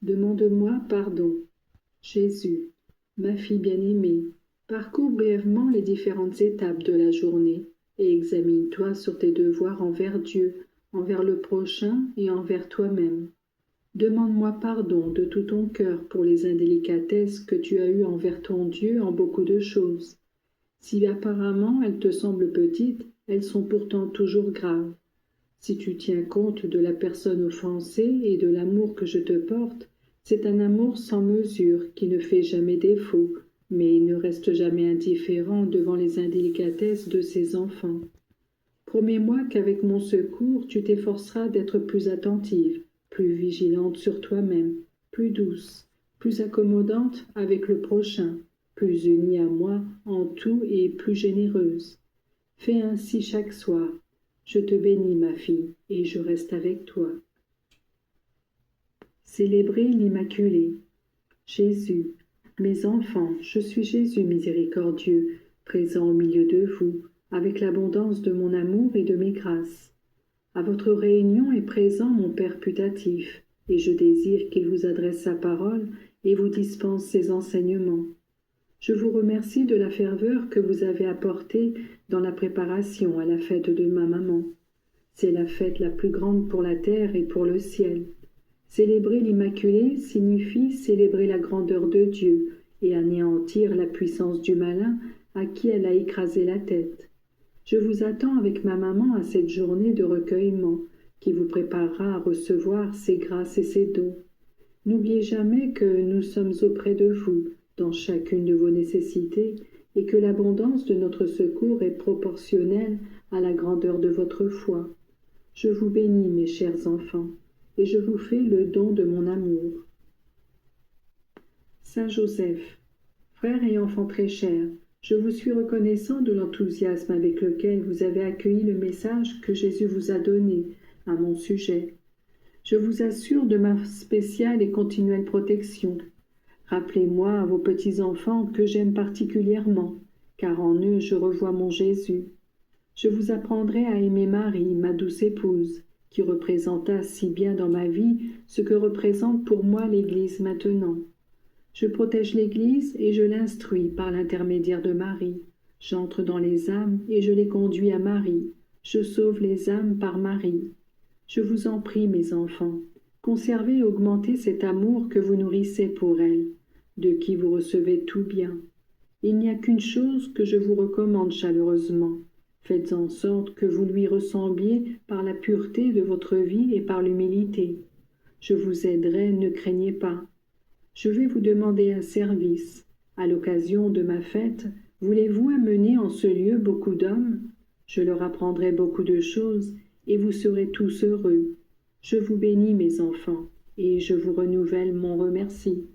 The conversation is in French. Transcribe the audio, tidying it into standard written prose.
Demande-moi pardon. Jésus, ma fille bien-aimée, parcours brièvement les différentes étapes de la journée et examine-toi sur tes devoirs envers Dieu, envers le prochain et envers toi-même. Demande-moi pardon de tout ton cœur pour les indélicatesses que tu as eues envers ton Dieu en beaucoup de choses. Si apparemment elles te semblent petites, elles sont pourtant toujours graves. Si tu tiens compte de la personne offensée et de l'amour que je te porte, c'est un amour sans mesure qui ne fait jamais défaut, mais ne reste jamais indifférent devant les indélicatesses de ses enfants. Promets-moi qu'avec mon secours, tu t'efforceras d'être plus attentive, plus vigilante sur toi-même, plus douce, plus accommodante avec le prochain, plus unie à moi en tout et plus généreuse. Fais ainsi chaque soir. Je te bénis, ma fille, et je reste avec toi. Célébrez l'Immaculée. Jésus, mes enfants, je suis Jésus miséricordieux, présent au milieu de vous, avec l'abondance de mon amour et de mes grâces. À votre réunion est présent mon Père putatif, et je désire qu'il vous adresse sa parole et vous dispense ses enseignements. Je vous remercie de la ferveur que vous avez apportée dans la préparation à la fête de ma maman. C'est la fête la plus grande pour la terre et pour le ciel. Célébrer l'Immaculée signifie célébrer la grandeur de Dieu et anéantir la puissance du malin à qui elle a écrasé la tête. Je vous attends avec ma maman à cette journée de recueillement qui vous préparera à recevoir ses grâces et ses dons. N'oubliez jamais que nous sommes auprès de vous dans chacune de vos nécessités et que l'abondance de notre secours est proportionnelle à la grandeur de votre foi. Je vous bénis, mes chers enfants, et je vous fais le don de mon amour. Saint Joseph, frère et enfant très cher, je vous suis reconnaissant de l'enthousiasme avec lequel vous avez accueilli le message que Jésus vous a donné à mon sujet. Je vous assure de ma spéciale et continuelle protection. Rappelez-moi à vos petits-enfants que j'aime particulièrement, car en eux je revois mon Jésus. Je vous apprendrai à aimer Marie, ma douce épouse, qui représenta si bien dans ma vie ce que représente pour moi l'Église maintenant. Je protège l'Église et je l'instruis par l'intermédiaire de Marie. J'entre dans les âmes et je les conduis à Marie. Je sauve les âmes par Marie. Je vous en prie, mes enfants, conservez et augmentez cet amour que vous nourrissez pour elle, de qui vous recevez tout bien. Il n'y a qu'une chose que je vous recommande chaleureusement. Faites en sorte que vous lui ressembliez par la pureté de votre vie et par l'humilité. Je vous aiderai, ne craignez pas. Je vais vous demander un service. À l'occasion de ma fête, voulez-vous amener en ce lieu beaucoup d'hommes? Je leur apprendrai beaucoup de choses, et vous serez tous heureux. Je vous bénis, mes enfants, et je vous renouvelle mon remercie.